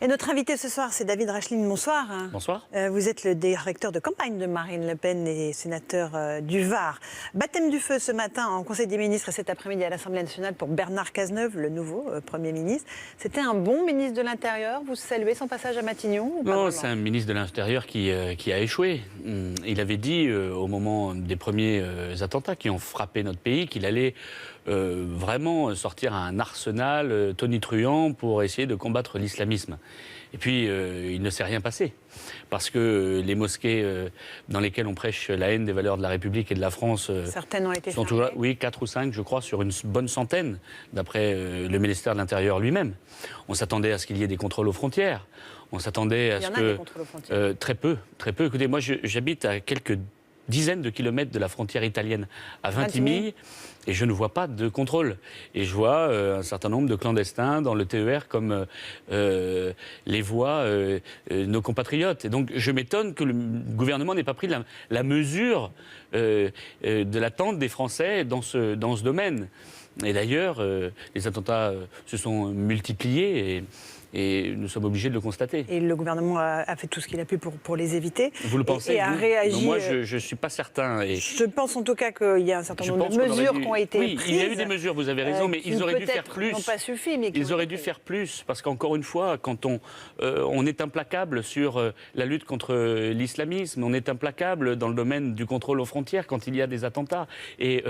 Et notre invité ce soir, c'est David Racheline. Bonsoir. Bonsoir. Vous êtes le directeur de campagne de Marine Le Pen et sénateur du Var. Baptême du feu ce matin en Conseil des ministres et cet après-midi à l'Assemblée nationale pour Bernard Cazeneuve, le nouveau Premier ministre. C'était un bon ministre de l'Intérieur. Vous saluez son passage à Matignon ou pas? Non, c'est un ministre de l'Intérieur qui a échoué. Il avait dit au moment des premiers attentats qui ont frappé notre pays qu'il allait vraiment sortir un arsenal tonitruant pour essayer de combattre l'islamisme. Et puis, il ne s'est rien passé. Parce que les mosquées dans lesquelles on prêche la haine des valeurs de la République et de la France certaines ont été sont toujours, oui, 4 ou 5, je crois, sur une bonne centaine, d'après le ministère de l'Intérieur lui-même. On s'attendait à ce qu'il y ait des contrôles aux frontières. On s'attendait à ce que... des contrôles aux frontières. Très peu, très peu. Écoutez, moi, j'habite à quelques dizaines de kilomètres de la frontière italienne, à Vintimille, et je ne vois pas de contrôle. Et je vois un certain nombre de clandestins dans le TER comme les voient nos compatriotes. Et donc je m'étonne que le gouvernement n'ait pas pris la mesure de l'attente des Français dans ce domaine. Et d'ailleurs, les attentats se sont multipliés et nous sommes obligés de le constater. Et le gouvernement a fait tout ce qu'il a pu pour les éviter. Vous le pensez? Et a réagi. Moi, je ne suis pas certain. Et je pense en tout cas qu'il y a un certain nombre de mesures qui ont été prises. Oui, il y a eu des mesures, vous avez raison, mais ils auraient dû faire plus. N'ont pas suffi, mais ils auraient dû faire plus, parce qu'encore une fois, quand on est implacable sur la lutte contre l'islamisme, on est implacable dans le domaine du contrôle aux frontières quand il y a des attentats. Et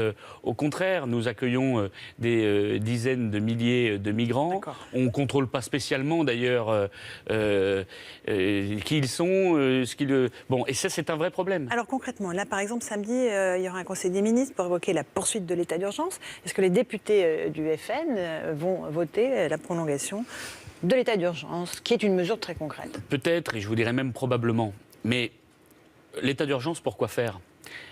au contraire, nous accueillons des dizaines de milliers de migrants. On ne contrôle pas spécialement d'ailleurs qui ils sont, ce qu'ils... Bon, et ça c'est un vrai problème. Alors concrètement, là par exemple samedi, il y aura un conseil des ministres pour évoquer la poursuite de l'état d'urgence. Est-ce que les députés du FN vont voter la prolongation de l'état d'urgence, qui est une mesure très concrète? Peut-être, et je vous dirais même probablement. Mais l'état d'urgence, pourquoi faire?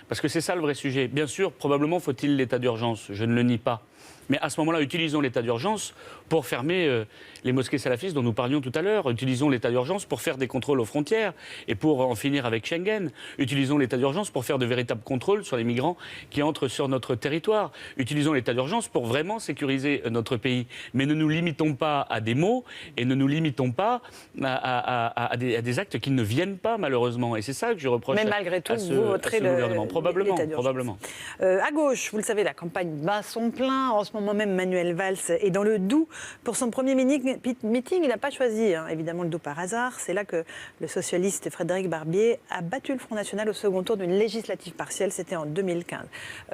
Parce que c'est ça le vrai sujet. Bien sûr, probablement faut-il l'état d'urgence, je ne le nie pas. Mais à ce moment-là, utilisons l'état d'urgence pour fermer les mosquées salafistes dont nous parlions tout à l'heure. Utilisons l'état d'urgence pour faire des contrôles aux frontières et pour en finir avec Schengen. Utilisons l'état d'urgence pour faire de véritables contrôles sur les migrants qui entrent sur notre territoire. Utilisons l'état d'urgence pour vraiment sécuriser notre pays. Mais ne nous limitons pas à des mots et ne nous limitons pas à des actes qui ne viennent pas, malheureusement. Et c'est ça que je reproche Mais malgré tout, vous voterez le gouvernement. Probablement. À gauche, vous le savez, la campagne bat son plein. En ce moment même, Manuel Valls est dans le Doubs. Pour son premier meeting, il n'a pas choisi, évidemment, le Doubs par hasard. C'est là que le socialiste Frédéric Barbier a battu le Front National au second tour d'une législative partielle. C'était en 2015.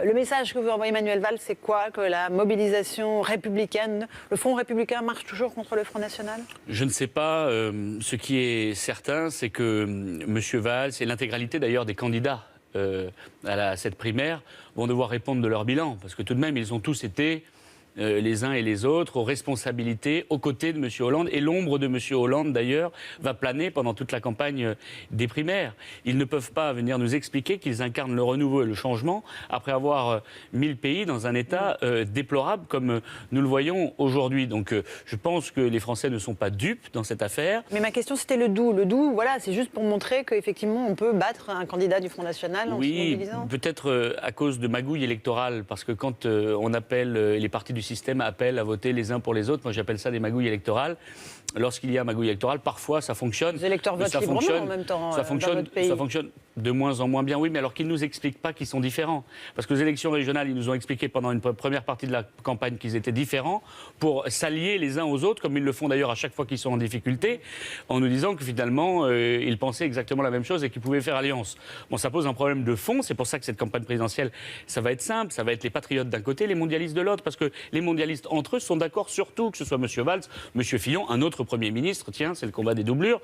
Le message que vous envoyez Manuel Valls, c'est quoi? Que la mobilisation républicaine, le Front républicain marche toujours contre le Front National? Je ne sais pas. Ce qui est certain, c'est que M. Valls et l'intégralité d'ailleurs des candidats à cette primaire vont devoir répondre de leur bilan. Parce que tout de même, ils ont tous été, les uns et les autres, aux responsabilités, aux côtés de M. Hollande. Et l'ombre de M. Hollande, d'ailleurs, va planer pendant toute la campagne des primaires. Ils ne peuvent pas venir nous expliquer qu'ils incarnent le renouveau et le changement après avoir mis le pays dans un état déplorable comme nous le voyons aujourd'hui. Donc je pense que les Français ne sont pas dupes dans cette affaire. Mais ma question, c'était le Doubs. Le Doubs, voilà, c'est juste pour montrer qu'effectivement, on peut battre un candidat du Front National en se mobilisant. Peut-être à cause de magouilles électorales, parce que quand on appelle, les partis du système appellent à voter les uns pour les autres, moi j'appelle ça des magouilles électorales. Lorsqu'il y a magouille électorale, parfois ça fonctionne. Les électeurs votent librement en même temps ça fonctionne, dans notre pays. Ça fonctionne de moins en moins bien, oui, mais alors qu'ils ne nous expliquent pas qu'ils sont différents. Parce que les élections régionales, ils nous ont expliqué pendant une première partie de la campagne qu'ils étaient différents pour s'allier les uns aux autres, comme ils le font d'ailleurs à chaque fois qu'ils sont en difficulté, en nous disant que finalement, ils pensaient exactement la même chose et qu'ils pouvaient faire alliance. Bon, ça pose un problème de fond, c'est pour ça que cette campagne présidentielle, ça va être simple, ça va être les patriotes d'un côté, les mondialistes de l'autre, parce que les mondialistes entre eux sont d'accord surtout, que ce soit M. Valls, M. Fillon, un autre Premier ministre, tiens, c'est le combat des doublures,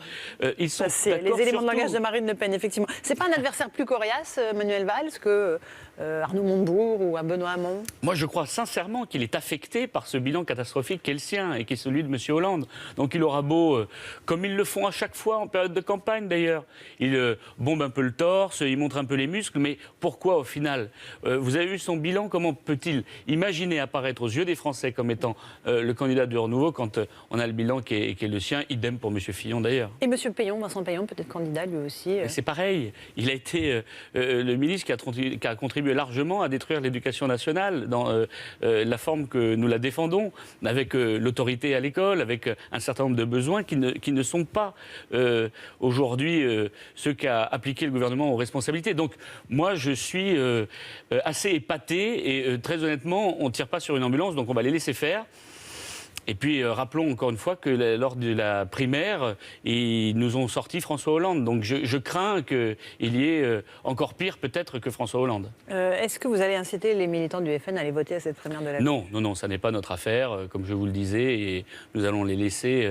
ils sont c'est les éléments de langage de Marine Le Pen, effectivement. C'est pas un adversaire plus coriace, Manuel Valls, que Arnaud Montebourg ou Benoît Hamon? Moi, je crois sincèrement qu'il est affecté par ce bilan catastrophique qu'est le sien et qui est celui de M. Hollande. Donc il aura beau, comme ils le font à chaque fois en période de campagne d'ailleurs, il bombe un peu le torse, il montre un peu les muscles, mais pourquoi au final? Vous avez vu son bilan, comment peut-il imaginer apparaître aux yeux des Français comme étant le candidat du renouveau quand on a le bilan qui est le sien, idem pour M. Fillon d'ailleurs. Et M. Payon, Vincent Payon, peut-être candidat lui aussi C'est pareil, il a été le ministre qui a contribué contribué largement à détruire l'éducation nationale dans la forme que nous la défendons, avec l'autorité à l'école, avec un certain nombre de besoins qui ne sont pas aujourd'hui ceux qu'a appliqué le gouvernement aux responsabilités. Donc moi, je suis assez épaté et très honnêtement, on ne tire pas sur une ambulance, donc on va les laisser faire. Et puis, rappelons encore une fois que lors de la primaire, ils nous ont sorti François Hollande. Donc, je crains qu'il y ait encore pire, peut-être, que François Hollande. Est-ce que vous allez inciter les militants du FN à aller voter à cette primaire de la Non, ça n'est pas notre affaire, comme je vous le disais, et nous allons les laisser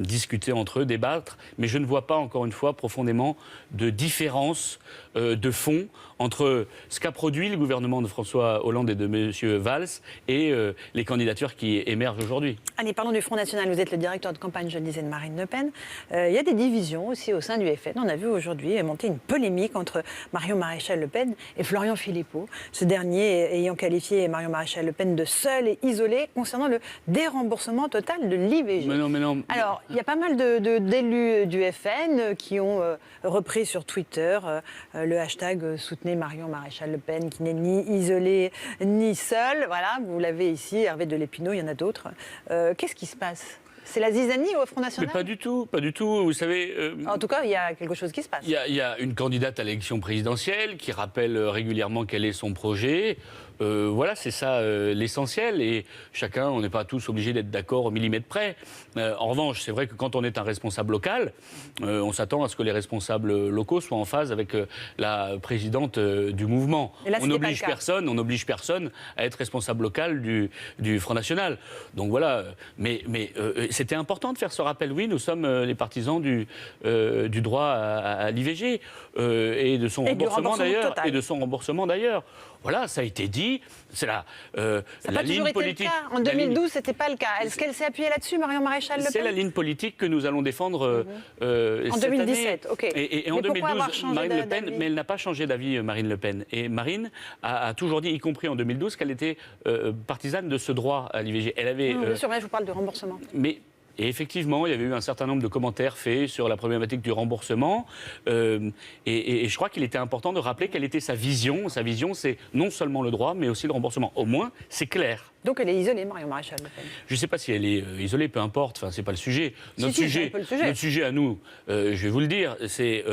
discuter entre eux, débattre. Mais je ne vois pas, encore une fois, profondément de différence de fond entre ce qu'a produit le gouvernement de François Hollande et de M. Valls et les candidatures qui émergent aujourd'hui. Allez, parlons du Front National. Vous êtes le directeur de campagne, je le disais, de Marine Le Pen. Il y a des divisions aussi au sein du FN. On a vu aujourd'hui monter une polémique entre Marion Maréchal Le Pen et Florian Philippot. Ce dernier ayant qualifié Marion Maréchal Le Pen de seule et isolée concernant le déremboursement total de l'IVG. Mais non. Alors, il y a pas mal d'élus du FN qui ont repris sur Twitter le hashtag soutenez Marion Maréchal Le Pen, qui n'est ni isolée ni seule. Voilà, vous l'avez ici, Hervé de Lépinot, il y en a d'autres. Qu'est-ce qui se passe ? C'est la zizanie au Front National ? Mais pas du tout. Vous savez... En tout cas, il y a quelque chose qui se passe. Il y a une candidate à l'élection présidentielle qui rappelle régulièrement quel est son projet. Voilà, c'est ça l'essentiel. Et chacun, on n'est pas tous obligés d'être d'accord au millimètre près. En revanche, c'est vrai que quand on est un responsable local, on s'attend à ce que les responsables locaux soient en phase avec la présidente du mouvement. Là, on n'oblige personne à être responsable local du Front National. Donc voilà. Mais c'était important de faire ce rappel. Oui, nous sommes les partisans du droit à l'IVG et de son remboursement d'ailleurs. Voilà, ça a été dit. C'est la ligne politique. En 2012, ce n'était pas le cas. Est-ce qu'elle s'est appuyée là-dessus, Marion Maréchal Le Pen ? C'est la ligne politique que nous allons défendre en 2017, année. OK. Et en 2012, Marine Le Pen, mais elle n'a pas changé d'avis, Marine Le Pen. Et Marine a toujours dit, y compris en 2012, qu'elle était partisane de ce droit à l'IVG. Elle avait. Bien sûr, mais je vous parle de remboursement. Et effectivement, il y avait eu un certain nombre de commentaires faits sur la problématique du remboursement. Et je crois qu'il était important de rappeler quelle était sa vision. Sa vision, c'est non seulement le droit, mais aussi le remboursement. Au moins, c'est clair. Donc elle est isolée, Marion Maréchal Le Pen. Je ne sais pas si elle est isolée, peu importe. Enfin, c'est pas le sujet. Notre sujet à nous, je vais vous le dire, c'est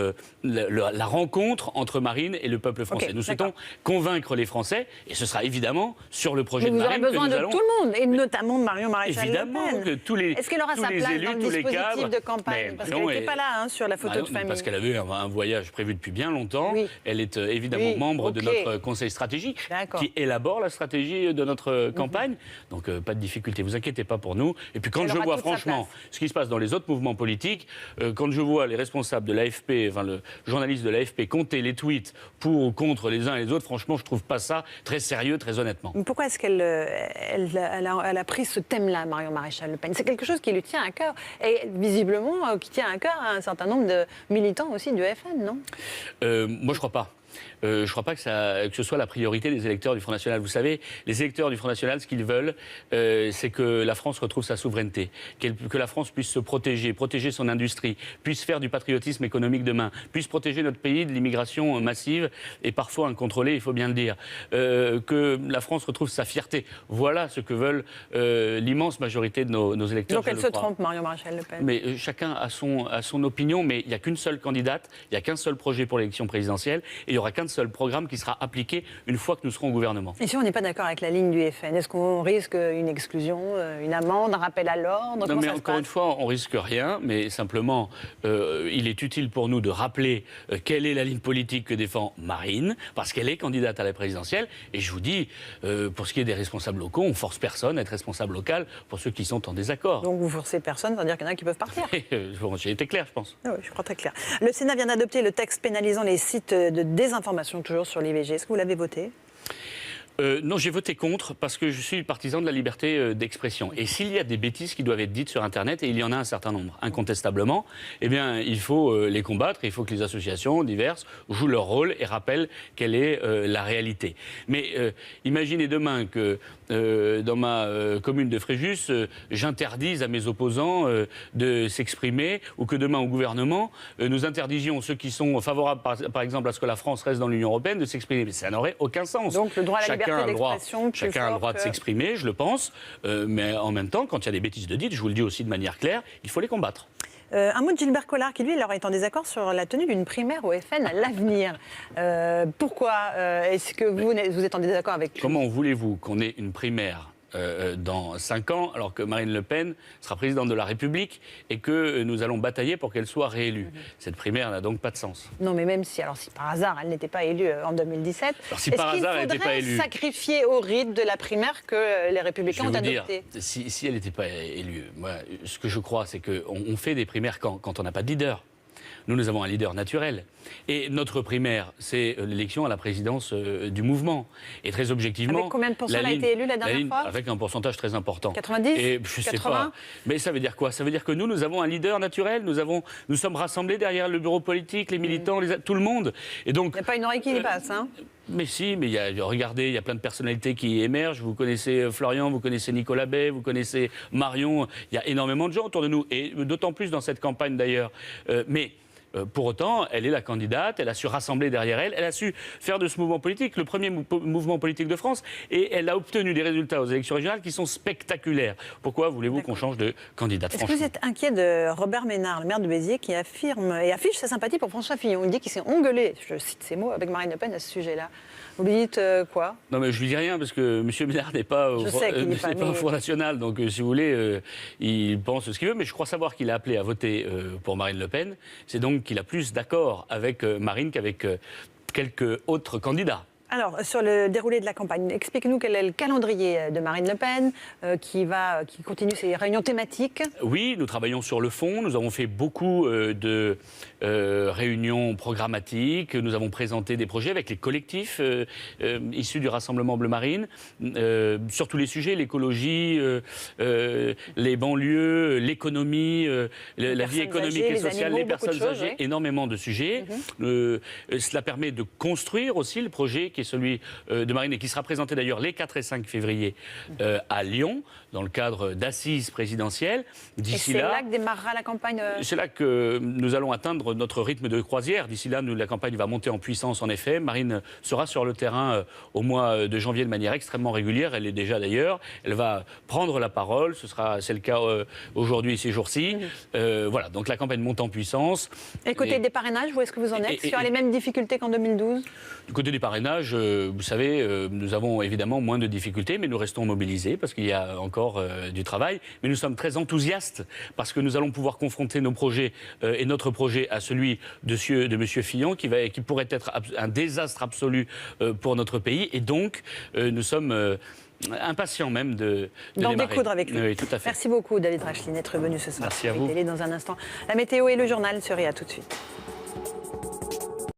la rencontre entre Marine et le peuple français. Nous souhaitons convaincre les Français, et ce sera évidemment sur le projet de Marine. Vous aurez besoin de tout le monde, et notamment de Marion Maréchal Le Pen. Évidemment que tous les Est-ce qu'elle aura sa place élus, dans le dispositif de campagne ? Parce qu'elle n'était pas là sur la photo de famille. Parce qu'elle avait un voyage prévu depuis bien longtemps. Oui. Elle est évidemment membre de notre conseil stratégique qui élabore la stratégie de notre campagne. Donc pas de difficulté, vous inquiétez pas pour nous. Et puis quand je vois franchement ce qui se passe dans les autres mouvements politiques, quand je vois les responsables de l'AFP, enfin le journaliste de l'AFP compter les tweets pour ou contre les uns et les autres, franchement je trouve pas ça très sérieux, très honnêtement. Mais pourquoi est-ce qu'elle a pris ce thème-là, Marion Maréchal Le Pen ? C'est quelque chose qui lui tient à cœur, et visiblement qui tient à cœur à un certain nombre de militants aussi du FN, non ? Moi je crois pas. Je ne crois pas que ce soit la priorité des électeurs du Front National. Vous savez, les électeurs du Front National, ce qu'ils veulent, c'est que la France retrouve sa souveraineté, que la France puisse se protéger son industrie, puisse faire du patriotisme économique demain, puisse protéger notre pays de l'immigration massive et parfois incontrôlée, il faut bien le dire, que la France retrouve sa fierté. Voilà ce que veulent l'immense majorité de nos électeurs. Donc elle se trompe, Marion Maréchal Le Pen. Mais chacun a son opinion, mais il n'y a qu'une seule candidate, il n'y a qu'un seul projet pour l'élection présidentielle, et il n'y aura qu'un seul programme qui sera appliqué une fois que nous serons au gouvernement. Et si on n'est pas d'accord avec la ligne du FN, est-ce qu'on risque une exclusion, une amende, un rappel à l'ordre ? Non, mais encore une fois, on risque rien, mais simplement, il est utile pour nous de rappeler quelle est la ligne politique que défend Marine, parce qu'elle est candidate à la présidentielle. Et je vous dis, pour ce qui est des responsables locaux, on force personne à être responsable local pour ceux qui sont en désaccord. Donc vous forcez personne, ça veut dire qu'il y en a qui peuvent partir. J'ai été clair, je pense. Oui, je crois très clair. Le Sénat vient d'adopter le texte pénalisant les sites de désinformation, toujours sur l'IVG. Est-ce que vous l'avez voté ? Non, j'ai voté contre parce que je suis partisan de la liberté d'expression. Et s'il y a des bêtises qui doivent être dites sur Internet, et il y en a un certain nombre, incontestablement, eh bien, il faut les combattre. Il faut que les associations diverses jouent leur rôle et rappellent quelle est la réalité. Mais imaginez demain que dans ma commune de Fréjus, j'interdise à mes opposants de s'exprimer, ou que demain au gouvernement, nous interdisions ceux qui sont favorables, par exemple, à ce que la France reste dans l'Union européenne, de s'exprimer. Ça n'aurait aucun sens. Donc le droit à la liberté d'expression, chacun a le droit de s'exprimer, je le pense, mais en même temps, quand il y a des bêtises de dites, je vous le dis aussi de manière claire, il faut les combattre. Un mot de Gilbert Collard qui, lui, alors, est en désaccord sur la tenue d'une primaire au FN à l'avenir. Pourquoi est-ce que vous êtes en désaccord avec lui? Comment voulez-vous qu'on ait une primaire dans 5 ans, alors que Marine Le Pen sera présidente de la République et que nous allons batailler pour qu'elle soit réélue? Cette primaire n'a donc pas de sens. Non, mais même si par hasard, elle n'était pas élue en 2017, alors, si par hasard, elle n'était pas élue, sacrifier au rite de la primaire que les Républicains ont adopté? Si elle n'était pas élue, moi, ce que je crois, c'est qu'on fait des primaires quand on n'a pas de leader. Nous avons un leader naturel. Et notre primaire, c'est l'élection à la présidence du mouvement. Et très objectivement... Avec combien de pourcents elle a été élue la dernière fois? Avec un pourcentage très important. 90? Et je sais pas. Mais ça veut dire quoi? Ça veut dire que nous avons un leader naturel. Nous sommes rassemblés derrière le bureau politique, les militants, tout le monde. Et donc, il n'y a pas une oreille qui y passe, hein? Mais si, mais regardez, il y a plein de personnalités qui émergent. Vous connaissez Florian, vous connaissez Nicolas Bay, vous connaissez Marion. Il y a énormément de gens autour de nous. Et d'autant plus dans cette campagne d'ailleurs. Pour autant, elle est la candidate, elle a su rassembler derrière elle, elle a su faire de ce mouvement politique le premier mouvement politique de France, et elle a obtenu des résultats aux élections régionales qui sont spectaculaires. Pourquoi voulez-vous qu'on change de candidate? Est-ce que vous êtes inquiet de Robert Ménard, le maire de Béziers, qui affirme et affiche sa sympathie pour François Fillon? Il dit qu'il s'est engueulé, je cite ces mots, avec Marine Le Pen à ce sujet-là. Vous lui dites quoi? Non, mais je lui dis rien, parce que M. Ménard n'est pas au Front National, donc si vous voulez, il pense ce qu'il veut, mais je crois savoir qu'il a appelé à voter pour Marine Le Pen. C'est donc qu'il a plus d'accord avec Marine qu'avec quelques autres candidats. Alors, sur le déroulé de la campagne, expliquez-nous quel est le calendrier de Marine Le Pen qui continue ses réunions thématiques. Oui, nous travaillons sur le fond. Nous avons fait beaucoup de réunions programmatiques. Nous avons présenté des projets avec les collectifs issus du Rassemblement Bleu Marine sur tous les sujets, l'écologie, les banlieues, l'économie, la vie économique et sociale, les personnes âgées, énormément de sujets. Cela permet de construire aussi le projet qui est celui de Marine et qui sera présenté d'ailleurs les 4 et 5 février à Lyon, dans le cadre d'assises présidentielles. D'ici là, c'est là que démarrera la campagne C'est là que nous allons atteindre notre rythme de croisière. D'ici là, la campagne va monter en puissance, en effet. Marine sera sur le terrain au mois de janvier de manière extrêmement régulière. Elle l'est déjà d'ailleurs. Elle va prendre la parole. C'est le cas aujourd'hui, ces jours-ci. Voilà, donc la campagne monte en puissance. Et côté des parrainages, où est-ce que vous en êtes? Sur les mêmes difficultés qu'en 2012? Du côté des parrainages, vous savez, nous avons évidemment moins de difficultés, mais nous restons mobilisés parce qu'il y a encore du travail. Mais nous sommes très enthousiastes parce que nous allons pouvoir confronter nos projets et notre projet à celui de M. Fillon qui pourrait être un désastre absolu pour notre pays. Et donc, nous sommes impatients même d'en découdre avec lui. Oui, tout à fait. Merci beaucoup, David Rachline, d'être venu ce soir. Merci à vous. Dans un instant, la météo et le journal sur RIA. À tout de suite.